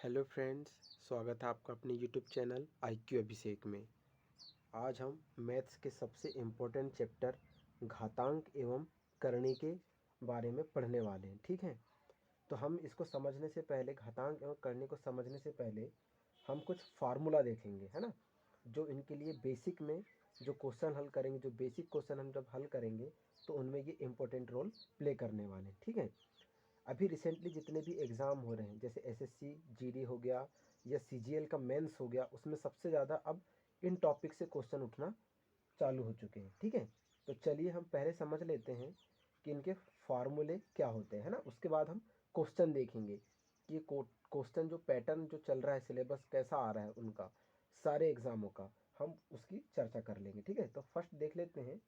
Hello friends, स्वागत है आपका अपने यूट्यूब चैनल IQ अभिषेक में। आज हम मैथ्स के सबसे इम्पोर्टेंट चैप्टर घातांक एवं करणी के बारे में पढ़ने वाले हैं। ठीक है, तो हम इसको समझने से पहले, घातांक एवं करणी को समझने से पहले हम कुछ फार्मूला देखेंगे, है ना, जो इनके लिए बेसिक में जो क्वेश्चन हल करेंगे, जो बेसिक क्वेश्चन हम जब हल करेंगे तो उनमें ये इम्पोर्टेंट रोल प्ले करने वाले हैं। ठीक है, अभी रिसेंटली जितने भी एग्ज़ाम हो रहे हैं, जैसे एसएससी जीडी हो गया या सीजीएल का मेंस हो गया, उसमें सबसे ज़्यादा अब इन टॉपिक से क्वेश्चन उठना चालू हो चुके हैं। ठीक है, तो चलिए हम पहले समझ लेते हैं कि इनके फार्मूले क्या होते हैं, है ना। उसके बाद हम क्वेश्चन देखेंगे कि क्वेश्चन जो पैटर्न जो चल रहा है, सिलेबस कैसा आ रहा है उनका, सारे एग्ज़ामों का हम उसकी चर्चा कर लेंगे। ठीक है, तो फर्स्ट देख लेते हैं,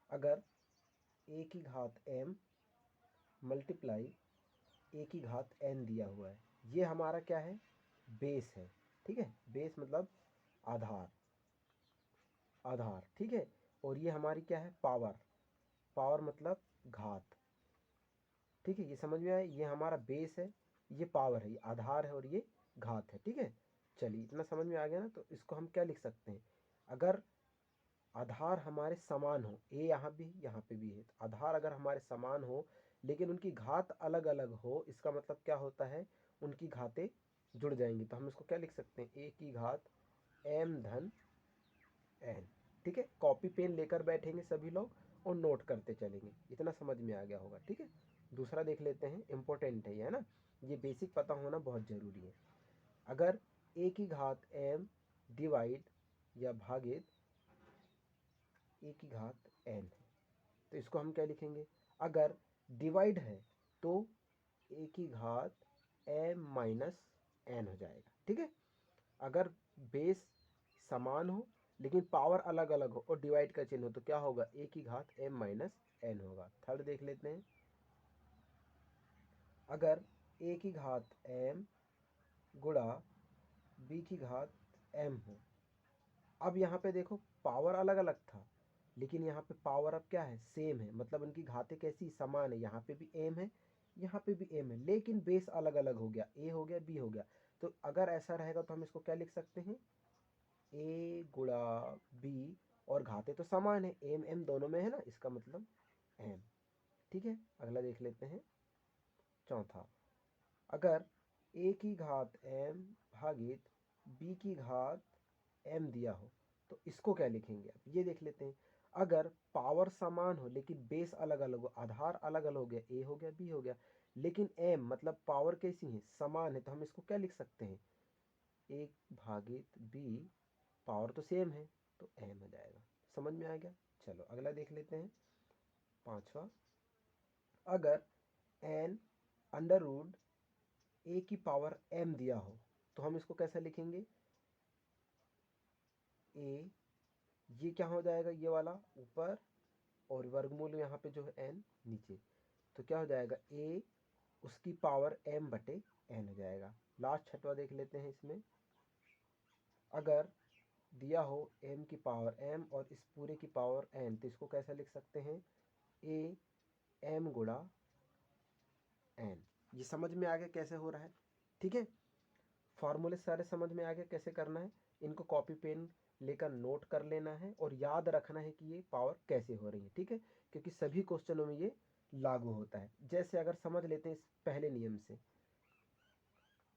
अगर a की घात m मल्टीप्लाई a की घात n दिया हुआ है, ये हमारा क्या है, बेस है। ठीक है, बेस मतलब आधार, आधार। ठीक है, और ये हमारी क्या है, पावर, पावर मतलब घात। ठीक है, ये समझ में आया, ये हमारा बेस है, ये पावर है, ये आधार है और ये घात है। ठीक है, चलिए इतना समझ में आ गया ना। तो इसको हम क्या लिख सकते हैं, अगर आधार हमारे समान हो, ए यहाँ पे भी है, तो आधार अगर हमारे समान हो लेकिन उनकी घात अलग अलग हो, इसका मतलब क्या होता है, उनकी घातें जुड़ जाएंगी। तो हम इसको क्या लिख सकते हैं, ए की घात m धन n। ठीक है, कॉपी पेन लेकर बैठेंगे सभी लोग और नोट करते चलेंगे। इतना समझ में आ गया होगा। ठीक है, दूसरा देख लेते हैं, इंपॉर्टेंट है ये, है ना, ये बेसिक पता होना बहुत ज़रूरी है। अगर a की घात m डिवाइड या भागित a की घात n है, तो इसको हम क्या लिखेंगे, अगर डिवाइड है तो a की घात m माइनस n हो जाएगा। ठीक है, अगर बेस समान हो लेकिन पावर अलग अलग हो और डिवाइड का चिन्ह हो तो क्या होगा, a की घात m माइनस n होगा। थर्ड देख लेते हैं, अगर a की घात m गुणा b की घात m हो, अब यहाँ पे देखो पावर अलग अलग था लेकिन यहाँ पे पावर अब क्या है, सेम है, मतलब उनकी घातें कैसी, समान है। यहाँ पे भी m है, यहाँ पे भी m है, लेकिन बेस अलग अलग हो गया, a हो गया, b हो गया। तो अगर ऐसा रहेगा तो हम इसको क्या लिख सकते हैं, a गुणा b, और घातें तो समान है, m m दोनों में है ना, इसका मतलब m। ठीक है, अगला देख लेते हैं, चौथा, अगर a की घात m भागित b की घात m दिया हो तो इसको क्या लिखेंगे, अब ये देख लेते हैं। अगर पावर समान हो लेकिन बेस अलग अलग हो, आधार अलग अलग हो गया, a हो गया, b हो गया, लेकिन m मतलब पावर कैसी है, समान है, तो हम इसको क्या लिख सकते हैं, एक भागित b, पावर तो सेम है तो m हो जाएगा। समझ में आ गया। चलो अगला देख लेते हैं, पांचवा, अगर n अंडर रूट a की पावर m दिया हो तो हम इसको कैसे लिखेंगे, a, ये क्या हो जाएगा, ये वाला ऊपर और वर्गमूल यहाँ पे जो है n नीचे, तो क्या हो जाएगा, a उसकी पावर m बटे n हो जाएगा। लास्ट छठवा देख लेते हैं, इसमें अगर दिया हो m की पावर m और इस पूरे की पावर n, तो इसको कैसे लिख सकते हैं, a m गुणा n। ये समझ में आ गया कैसे हो रहा है। ठीक है, फॉर्मूले सारे समझ में आ गया कैसे करना है, इनको कॉपी पेन लेकर नोट कर लेना है और याद रखना है कि ये पावर कैसे हो रही है। ठीक है, क्योंकि सभी क्वेश्चनों में ये लागू होता है। जैसे अगर समझ लेते हैं इस पहले नियम से,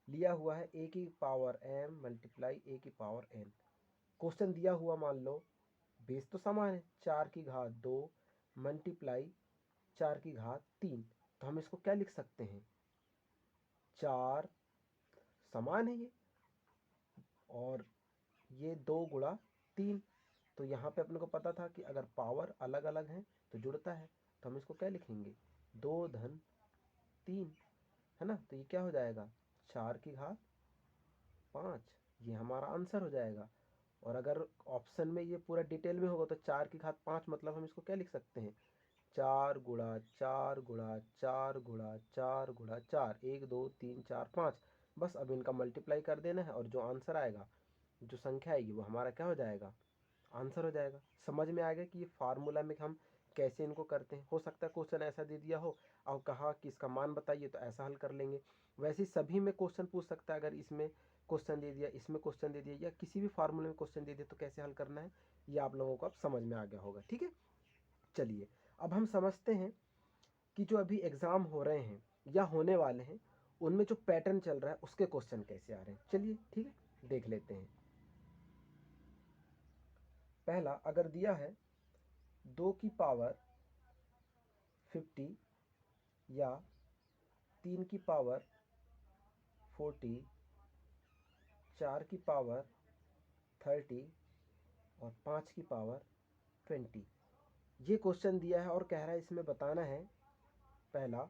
लिया हुआ है a की पावर m मल्टीप्लाई a की पावर n, क्वेश्चन दिया हुआ, मान लो बेस तो समान है, 4 की घात 2 मल्टीप्लाई 4 की घात 3, तो हम इसको क्या लिख सकते हैं, 4 समान है ये, और ये 2 गुणा 3, तो यहाँ पे अपने को पता था कि अगर पावर अलग अलग है तो जुड़ता है, तो हम इसको क्या लिखेंगे, 2 धन 3, है ना। तो ये क्या हो जाएगा, 4 की घात 5, ये हमारा आंसर हो जाएगा। और अगर ऑप्शन में ये पूरा डिटेल में होगा तो 4 की घात 5 मतलब हम इसको क्या लिख सकते हैं, 4 गुणा 4 गुणा 4 गुणा 4 गुणा 4, 1 2 3 4 5, बस अब इनका मल्टीप्लाई कर देना है और जो आंसर आएगा, जो संख्या आएगी वो हमारा क्या हो जाएगा, आंसर हो जाएगा। समझ में आ गया कि ये फार्मूला में हम कैसे इनको करते हैं। हो सकता है क्वेश्चन ऐसा दे दिया हो और कहा कि इसका मान बताइए, तो ऐसा हल कर लेंगे। वैसे ही सभी में क्वेश्चन पूछ सकता है। अगर इसमें क्वेश्चन दे दिया, इसमें क्वेश्चन दे दिया, या किसी भी फार्मूले में क्वेश्चन दे दिया तो कैसे हल करना है ये आप लोगों को अब समझ में आ गया होगा। ठीक है, चलिए अब हम समझते हैं कि जो अभी एग्ज़ाम हो रहे हैं या होने वाले हैं उनमें जो पैटर्न चल रहा है उसके क्वेश्चन कैसे आ रहे हैं। चलिए ठीक है, देख लेते हैं। पहला अगर दिया है 2 की पावर 50 या 3 की पावर 40, 4 की पावर 30 और 5 की पावर 20, ये क्वेश्चन दिया है और कह रहा है इसमें बताना है पहला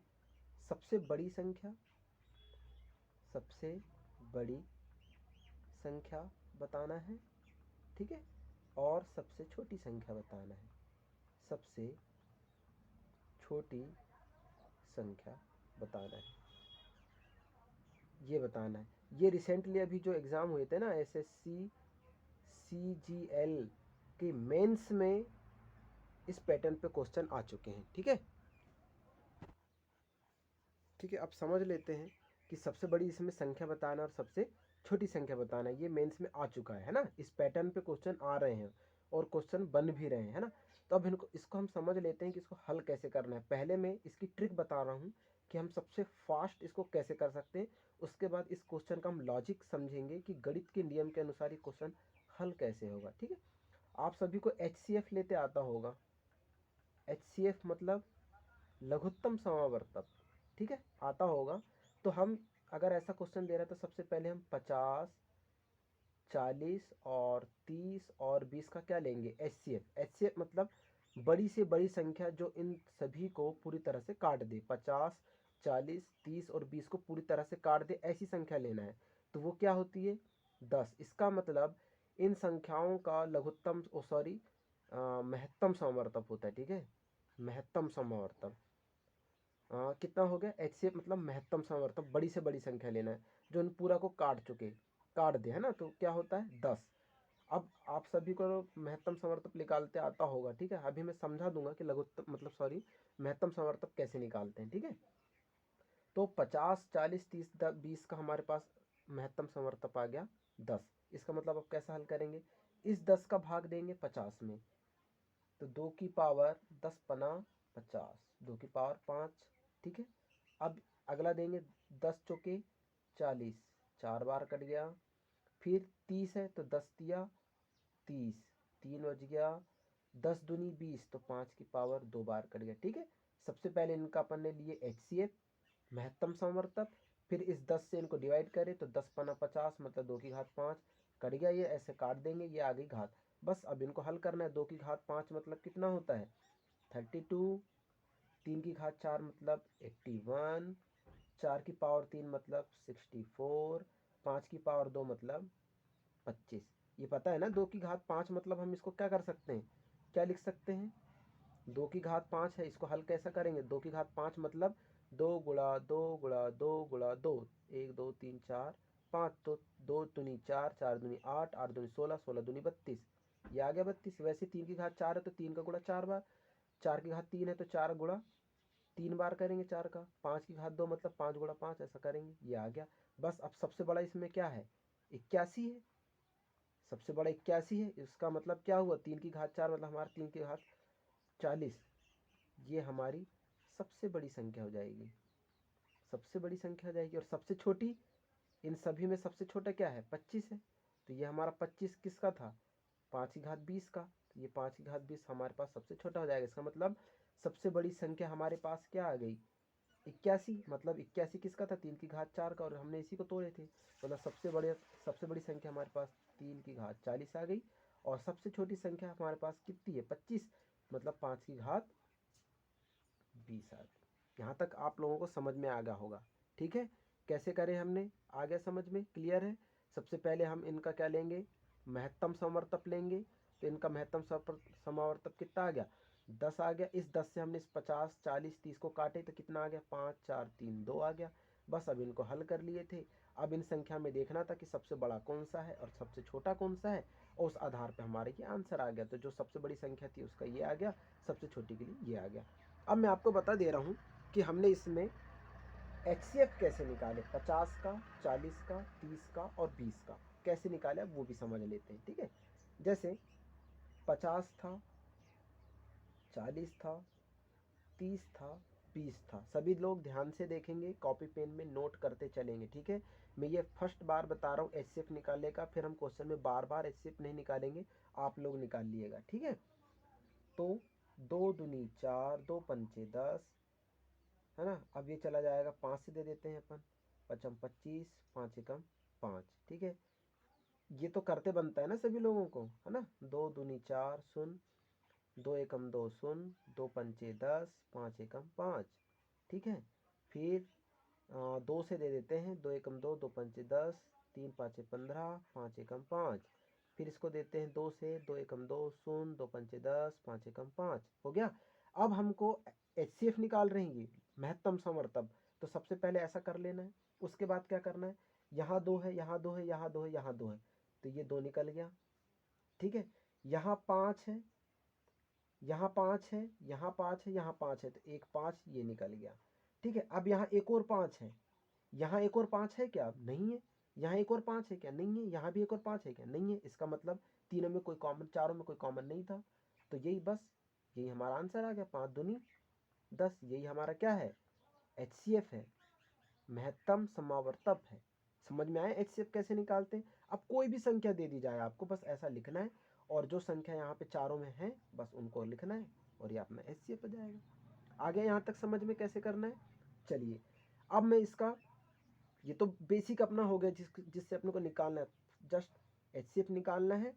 सबसे बड़ी संख्या, सबसे बड़ी संख्या बताना है, ठीक है, और सबसे छोटी संख्या बताना है, सबसे छोटी संख्या बताना है, ये बताना है। ये रिसेंटली अभी जो एग्ज़ाम हुए थे ना एसएससी सीजीएल के मेंस में इस पैटर्न पे क्वेश्चन आ चुके हैं। ठीक है, ठीक है, अब समझ लेते हैं कि सबसे बड़ी इसमें संख्या बताना और सबसे छोटी संख्या बताना, ये मेंस में आ चुका है ना। इस पैटर्न पे क्वेश्चन आ रहे हैं और क्वेश्चन बन भी रहे हैं, है ना। तो अब इसको हम समझ लेते हैं कि इसको हल कैसे करना है। पहले मैं इसकी ट्रिक बता रहा हूँ कि हम सबसे फास्ट इसको कैसे कर सकते हैं। उसके बाद इस क्वेश्चन का हम लॉजिक समझेंगे कि गणित के नियम के अनुसार ये क्वेश्चन हल कैसे होगा। ठीक है, आप सभी को HCF लेते आता होगा। HCF मतलब लघुत्तम समावर्तक, ठीक है, आता होगा। तो हम अगर ऐसा क्वेश्चन दे रहे हैं तो सबसे पहले हम 50, 40 और 30 और 20 का क्या लेंगे, HCF। HCF मतलब बड़ी से बड़ी संख्या जो इन सभी को पूरी तरह से काट दे। 50, 40, 30 और 20 को पूरी तरह से काट दे, ऐसी संख्या लेना है। तो वो क्या होती है, 10। इसका मतलब इन संख्याओं का लघुत्तम महत्तम समावर्तक होता है। ठीक है, महत्तम समावर्तक कितना हो गया, HCF मतलब महत्तम समावर्तक, बड़ी से बड़ी संख्या लेना है जो इन पूरा को काट दे, है ना। तो क्या होता है 10। अब आप सभी को महत्तम समावर्तक निकालते आता होगा। ठीक है, अभी मैं समझा दूंगा कि लघुत्तम मतलब महत्तम समावर्तक कैसे निकालते हैं। ठीक है, तो 50, 40, 30, 20 का हमारे पास महत्तम समावर्तक आ गया 10। इसका मतलब अब कैसा हल करेंगे, इस 10 का भाग देंगे 50 में, तो 2 की पावर 10 पना 50, 2 की पावर 5। ठीक है, अब अगला देंगे 10 चौके 40, 4 बार कट गया। फिर 30 है तो 10 दिया 30, 3 बज गया। 10 दूनी 20 तो 5 की पावर 2 बार कट गया। ठीक है, सबसे पहले इनका अपन ने लिए HCF महत्तम संवर्तक, फिर इस 10 से इनको डिवाइड करें तो 10 पना 50 मतलब 2 की घात 5 कट गया। ये ऐसे काट देंगे, ये आ गई घात। बस अब इनको हल करना है। 2 की घात 5 मतलब कितना होता है 32, 3 की घात 4 मतलब 81, 4 की पावर 3 मतलब 64, 5 की पावर 2 मतलब 25। ये पता है ना, 2 की घात 5 मतलब हम इसको क्या कर सकते हैं, क्या लिख सकते हैं, 2 की घात 5 है, इसको हल कैसा करेंगे, 2 की घात 5 मतलब 2 गुणा 2 गुणा 2 गुणा 2, 1 2 3 4 5, तो 2 दूनी 4, 4 दूनी 8, 8 दूनी 16, 16 दूनी 32, ये आ गया 32। वैसे 3 की घात 4 है तो 3 का गुणा 4 बार, 4 की घात 3 है तो 4 गुणा 3 बार करेंगे 4 का, 5 की घात 2 मतलब 5 गुणा 5, ऐसा करेंगे, ये आ गया। बस अब सबसे बड़ा इसमें क्या है, 81 है। सबसे बड़ा 81 है, इसका मतलब क्या हुआ, 3 की घात 4 मतलब हमारा 3 की घात 40, ये हमारी सबसे बड़ी संख्या हो जाएगी, सबसे बड़ी संख्या हो जाएगी। और सबसे छोटी, इन सभी में सबसे छोटा क्या है 25 है, तो ये हमारा 25 किसका था, 5 की घात 20 का, तो ये 5 की घात 20 हमारे पास सबसे छोटा हो जाएगा। इसका मतलब सबसे बड़ी संख्या हमारे पास क्या आ गई 81, मतलब 81 किसका था 3 की घात 4 का, और हमने इसी को तोड़े थे। मतलब सबसे बड़ी संख्या हमारे पास 3 की घात 40 आ गई, और सबसे छोटी संख्या हमारे पास कितनी है 25, मतलब 5 की घात 20 आ गई। यहाँ तक आप लोगों को समझ में आ गया होगा। ठीक है, कैसे करें हमने, आ गया समझ में, क्लियर है। सबसे पहले हम इनका क्या लेंगे, महत्तम समावर्तक लेंगे। तो इनका महत्तम समावर्तक कितना आ गया 10 आ गया। इस 10 से हमने इस 50, 40, 30 को काटे तो कितना आ गया 5, 4, 3, 2 आ गया। बस अब इनको हल कर लिए थे। अब इन संख्या में देखना था कि सबसे बड़ा कौन सा है और सबसे छोटा कौन सा है, और उस आधार पर हमारे ये आंसर आ गया। तो जो सबसे बड़ी संख्या थी उसका ये आ गया, सबसे छोटी के लिए ये आ गया। अब मैं आपको बता दे रहा हूँ कि हमने इसमें HCF कैसे निकाले, 50 का, 40 का, 30 का और 20 का कैसे निकाले वो भी समझ लेते हैं। ठीक है, जैसे 50 था, 40 था, 30 था, 20 था। सभी लोग ध्यान से देखेंगे, कॉपी पेन में नोट करते चलेंगे। ठीक है, मैं ये फर्स्ट बार बता रहा हूँ HCF निकालने का, फिर हम क्वेश्चन में बार बार HCF नहीं निकालेंगे, आप लोग निकाल लिएगा। ठीक है, तो 2 दूनी 4, 2 पंचे 10, है ना। अब ये चला जाएगा, 5 से दे देते हैं अपन, पचम 25, 5 एकम 5। ठीक है, ये तो करते बनता है ना सभी लोगों को, है ना। 2 दूनी 4 शून्य, 2 एकम 2 शून्य, 2 पंचे 10, 5 एकम 5। ठीक है, फिर 2 से दे देते हैं, 2 एकम 2, 2 पंचे 10, 3 पाँचे 15, 5 एकम 5। फिर इसको देते हैं 2 से, 2 एकम 2 शून्य, 2 पंचे 10, 5 एकम 5 हो गया। अब हमको HCF निकाल रहे हैं, महत्तम समवर्तक। तो सबसे पहले ऐसा कर लेना है, उसके बाद क्या करना है, यहाँ 2 है, यहाँ 2 है, यहाँ 2 है, यहाँ 2 है, तो ये 2 निकल गया। ठीक है, यहाँ 5 है, यहाँ 5 है, यहाँ 5 है, यहाँ 5 है, तो 1 5 ये निकल गया। ठीक है, अब यहाँ एक और 5 है, यहाँ एक और 5 है क्या, नहीं है। यहाँ एक और 5 है क्या, नहीं है। यहाँ भी एक और 5 है क्या, नहीं है। इसका मतलब तीनों में कोई कॉमन, चारों में कोई कॉमन नहीं था, तो यही बस यही हमारा आंसर आ गया, 5 दूनी 10। यही हमारा क्या है, HCF है, महत्तम समावर्तक है। समझ में आया HCF कैसे निकालते हैं। अब कोई भी संख्या दे दी जाए, आपको बस ऐसा लिखना है, और जो संख्या यहाँ पे चारों में है बस उनको लिखना है, और ये अपना HCF हो जाएगा। आगे यहाँ तक समझ में कैसे करना है। चलिए, अब मैं इसका, ये तो बेसिक अपना हो गया जिससे अपने को निकालना है, जस्ट HCF निकालना है,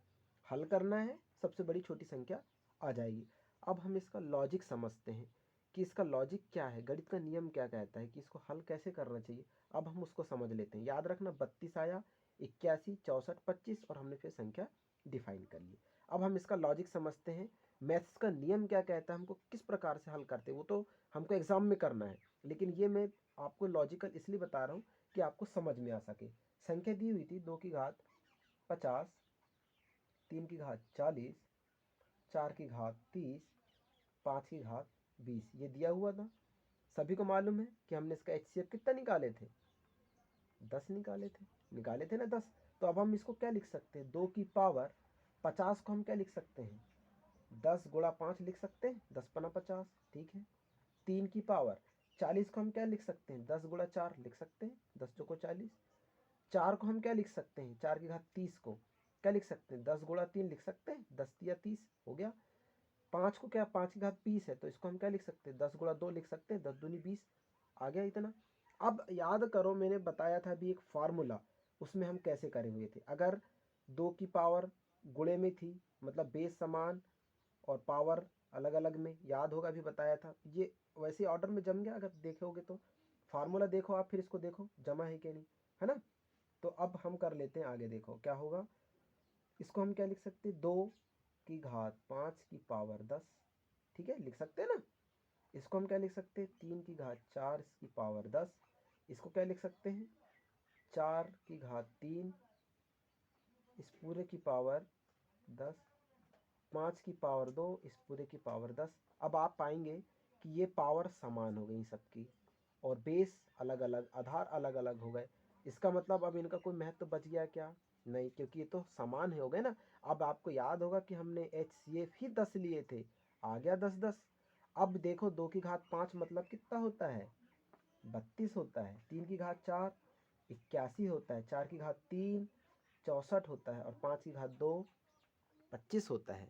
हल करना है, सबसे बड़ी छोटी संख्या आ जाएगी। अब हम इसका लॉजिक समझते हैं कि इसका लॉजिक क्या है, गणित का नियम क्या कहता है कि इसको हल कैसे करना चाहिए। अब हम उसको समझ लेते हैं। याद रखना, 32 आया, 81, 64, 25 और हमने फिर संख्या डिफाइन कर ली। अब हम इसका लॉजिक समझते हैं, मैथ्स का नियम क्या कहता है, हमको किस प्रकार से हल करते हैं, वो तो हमको एग्जाम में करना है, लेकिन ये मैं आपको लॉजिकल इसलिए बता रहा हूँ कि आपको समझ में आ सके। संख्या दी हुई थी 2 की घात 50, 3 की घात 40, 4 की घात 30, 5 की घात 20, ये दिया हुआ था। सभी को मालूम है कि हमने इसका HCF कितना निकाले थे, 10 निकाले थे ना, 10। तो अब हम इसको क्या लिख सकते हैं, 2 की पावर 50 को हम क्या लिख सकते हैं, 10 गुणा 5 लिख सकते हैं, 10 पना 50। ठीक है, 3 की पावर 40 को हम क्या लिख सकते हैं, 10 गुणा 4 लिख सकते हैं, 10 चौको 40। 4 को हम क्या लिख सकते हैं, 4 की घात 30 को क्या लिख सकते हैं, 10 गुणा 3 लिख सकते हैं, 10 या 30 हो गया। 5 को क्या, 5 की घात 20 है, तो इसको हम क्या लिख सकते हैं, 10 गुणा 2 लिख सकते हैं, 10 दूनी 20 आ गया इतना। अब याद करो, मैंने बताया था अभी एक फार्मूला, उसमें हम कैसे करे हुए थे। अगर 2 की पावर गुणे में थी, मतलब बेस समान और पावर अलग अलग में, याद होगा अभी बताया था, ये वैसे ऑर्डर में जम गया। अगर देखोगे तो फार्मूला देखो आप, फिर इसको देखो जमा है कि नहीं, है ना। तो अब हम कर लेते हैं आगे, देखो क्या होगा। इसको हम क्या लिख सकते हैं, 2 की घात 5 की पावर 10। ठीक है, लिख सकते हैं ना। इसको हम क्या लिख सकते हैं, 3 की घात 4 की पावर 10। इसको क्या लिख सकते हैं, 4 की घात 3 इस पूरे की पावर 10, 5 की पावर 2 इस पूरे की पावर 10। अब आप पाएंगे कि ये पावर समान हो गई सबकी, और बेस अलग अलग, आधार अलग अलग हो गए। इसका मतलब अब इनका कोई महत्व बच गया क्या, नहीं, क्योंकि ये तो समान हो गए ना। अब आपको याद होगा कि हमने HCF ही 10 लिए थे, आ गया 10 10। अब देखो 2 की घात 5 मतलब कितना होता है, 32 होता है। 3 की घात 4 81 होता है। 4 की घात 3 64 होता है, और 5 की घात 2 25 होता है।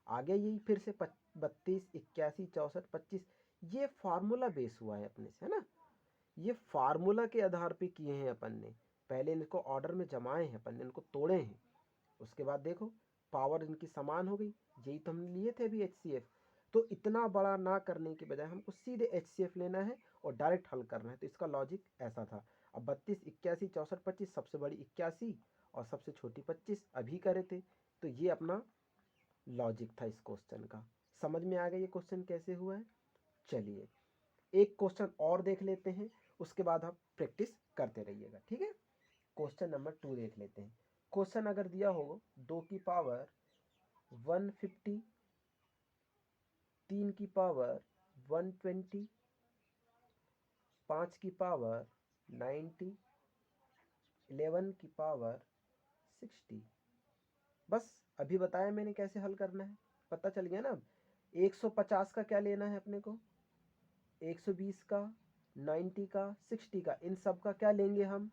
आगे यही फिर से 32, 81, 64, 25, ये फार्मूला बेस हुआ है अपने से, है ना। ये फार्मूला के आधार पे किए हैं अपन ने, पहले इनको ऑर्डर में जमाए हैं अपन ने, इनको तोड़े हैं। उसके बाद देखो पावर इनकी समान हो गई, यही तो हमने लिए थे अभी HCF। तो इतना बड़ा ना करने के बजाय हमको सीधे HCF लेना है और डायरेक्ट हल करना है। तो इसका लॉजिक ऐसा था। अब 32, 81, 64, 25, सबसे बड़ी 81 और सबसे छोटी 25 अभी करे थे, तो ये अपना लॉजिक था इस क्वेश्चन का। समझ में आ गया ये क्वेश्चन कैसे हुआ है। चलिए एक क्वेश्चन और देख लेते हैं, उसके बाद आप प्रैक्टिस करते रहिएगा, ठीक है। क्वेश्चन नंबर 2 देख लेते हैं। क्वेश्चन अगर दिया हो 2 की पावर 150, 3 की पावर 120, 5 की पावर 90, 11 की पावर 60। बस अभी बताया मैंने कैसे हल करना है, पता चल गया ना। अब 150 का क्या लेना है अपने को, 120 का, 90 का, 60 का, इन सब का क्या लेंगे हम,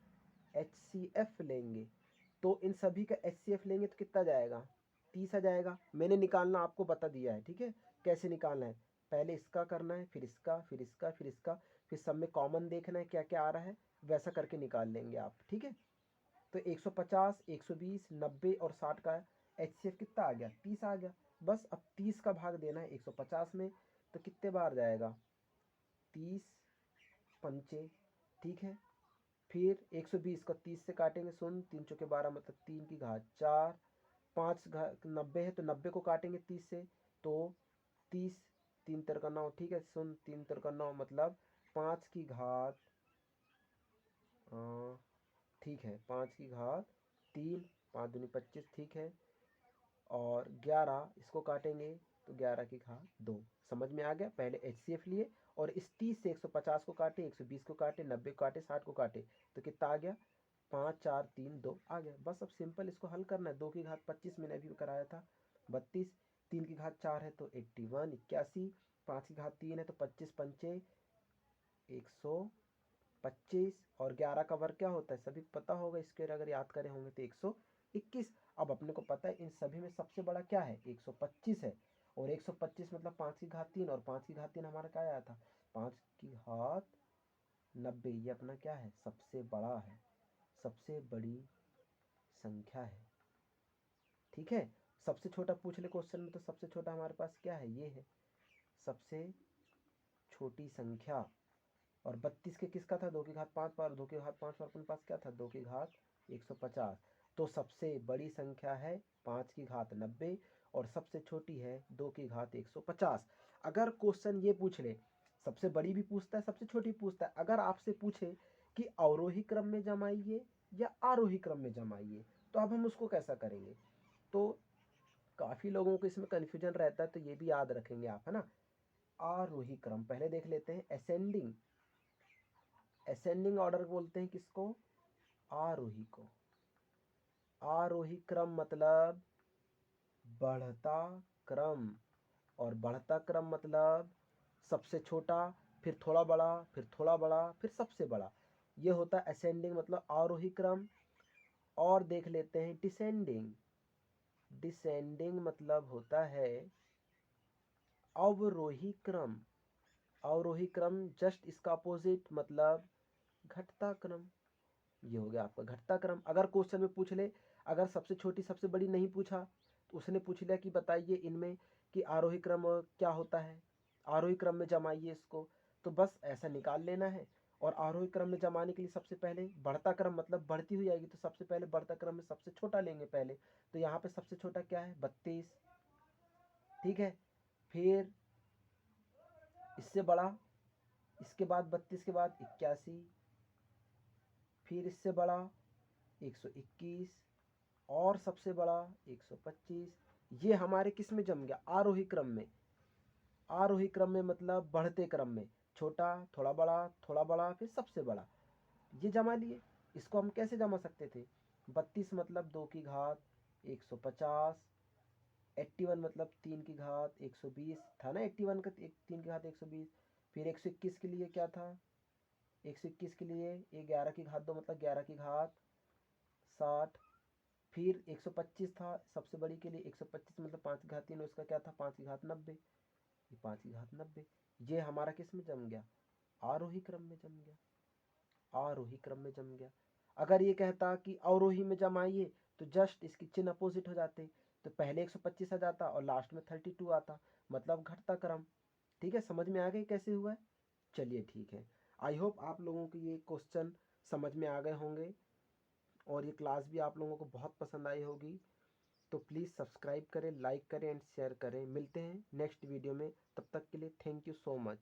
HCF लेंगे। तो इन सभी का HCF लेंगे तो कितना जाएगा, 30 आ जाएगा। मैंने निकालना आपको बता दिया है, ठीक है, कैसे निकालना है। पहले इसका करना है, फिर इसका, फिर इसका, फिर इसका, फिर सब में कॉमन देखना है क्या क्या आ रहा है, वैसा करके निकाल लेंगे आप, ठीक है। तो 150, 120, 90 और 60 का HCF कितना आ गया, 30 आ गया। बस अब 30 का भाग देना है 150 में, तो कितने बार जाएगा, 30 पंचे, ठीक है। फिर 120 को 30 से काटेंगे, सुन 3 चौके 12 मतलब 3 की घात 4, 5 90 है तो 90 को काटेंगे 30 से, तो 30, 3 तिरका 9, ठीक है, सुन 3 तिरका 9 मतलब 5 की घात, ठीक है, 5 की घात 3, 5 दूनी 25, ठीक है। और 11 इसको काटेंगे तो 11 की घात 2। समझ में आ गया। पहले HCF लिए और इस 30 से 150 को काटे, 120 को काटे, 90 को काटे, 60 को काटे, तो कितना आ गया, 5 4 3 2 आ गया। बस अब सिंपल इसको हल करना है। 2 की घात 25 मैंने अभी कराया था 32, 3 की घात 4 है तो 81 81, 5 की घात 3 है तो 25 पंचे 125, और 11 का वर्ग क्या होता है सभी पता होगा, स्क्वायर अगर याद करे होंगे तो 121। अब अपने को पता है इन सभी में सबसे बड़ा क्या है, 125 है। और 125 मतलब 5 की घात 3, और 5 की घात 3 हमारा क्या आया था, 5 की घात 90। ये अपना क्या है, सबसे बड़ा है, सबसे बड़ी संख्या है, ठीक है। सबसे छोटा पूछ ले क्वेश्चन में तो सबसे छोटा हमारे पास क्या है, ये है सबसे छोटी संख्या। और 32 के किसका था, 2 की घात 5 पर, 2 की घात 5 पर अपने पास क्या था, 2 की घात 150। तो सबसे बड़ी संख्या है 5 की घात 90 और सबसे छोटी है 2 की घात 150। अगर क्वेश्चन ये पूछ ले, सबसे बड़ी भी पूछता है सबसे छोटी पूछता है, अगर आपसे पूछे कि अवरोही क्रम में जमाइए या आरोही क्रम में जमाइए, तो अब हम उसको कैसा करेंगे। तो काफ़ी लोगों को इसमें कन्फ्यूजन रहता है, तो ये भी याद रखेंगे आप, है ना। आरोही क्रम पहले देख लेते हैं, असेंडिंग, असेंडिंग ऑर्डर बोलते हैं किसको, आरोही को। आरोही क्रम मतलब बढ़ता क्रम, और बढ़ता क्रम मतलब सबसे छोटा, फिर थोड़ा बड़ा, फिर थोड़ा बड़ा, फिर सबसे बड़ा, ये होता है असेंडिंग मतलब आरोही क्रम। और देख लेते हैं डिसेंडिंग, डिसेंडिंग मतलब होता है अवरोही क्रम। अवरोही क्रम जस्ट इसका अपोजिट मतलब घटता क्रम। ये हो गया आपका घटता क्रम। अगर क्वेश्चन में पूछ ले, अगर सबसे छोटी सबसे बड़ी नहीं पूछा तो उसने पूछ लिया कि बताइए इनमें कि आरोही क्रम क्या होता है, आरोही क्रम में जमाइए इसको, तो बस ऐसा निकाल लेना है। और आरोही क्रम में जमाने के लिए सबसे पहले बढ़ता क्रम मतलब बढ़ती हुई आएगी, तो सबसे पहले बढ़ता क्रम में सबसे छोटा लेंगे पहले। तो यहाँ पे सबसे छोटा क्या है, 32, ठीक है। फिर इससे बड़ा, इसके बाद 32 के बाद 81, फिर इससे बड़ा 121, और सबसे बड़ा 125। ये हमारे किस में जम गया, आरोही क्रम में। आरोही क्रम में मतलब बढ़ते क्रम में, छोटा, थोड़ा बड़ा, थोड़ा बड़ा, फिर सबसे बड़ा, ये जमा लिए। इसको हम कैसे जमा सकते थे, 32 मतलब 2 की घात 150, 81 मतलब 3 की घात 120 था ना, 81 का 3 की घात 120। फिर 121 के लिए क्या था, 121 के लिए ये 11 की घात 2 मतलब 11 की घात 60। फिर 125 था सबसे बड़ी के लिए, 125 मतलब 5 की घात 3, उसका क्या था 5 की घात 90, ये 5 की घात 90। ये हमारा किस में जम गया, आरोही क्रम में जम गया, आरोही क्रम में जम गया। अगर ये कहता कि अवरोही में जमाइए तो जस्ट इसकी चिन्ह अपोजिट हो जाते, तो पहले 125 आ जाता और लास्ट में 32 आता, मतलब घटता क्रम। ठीक है, समझ में आ गई कैसे हुआ है। चलिए ठीक है, आई होप आप लोगों को ये क्वेश्चन समझ में आ गए होंगे और ये क्लास भी आप लोगों को बहुत पसंद आई होगी। तो प्लीज़ सब्सक्राइब करें, लाइक करें एंड शेयर करें। मिलते हैं नेक्स्ट वीडियो में, तब तक के लिए थैंक यू सो मच।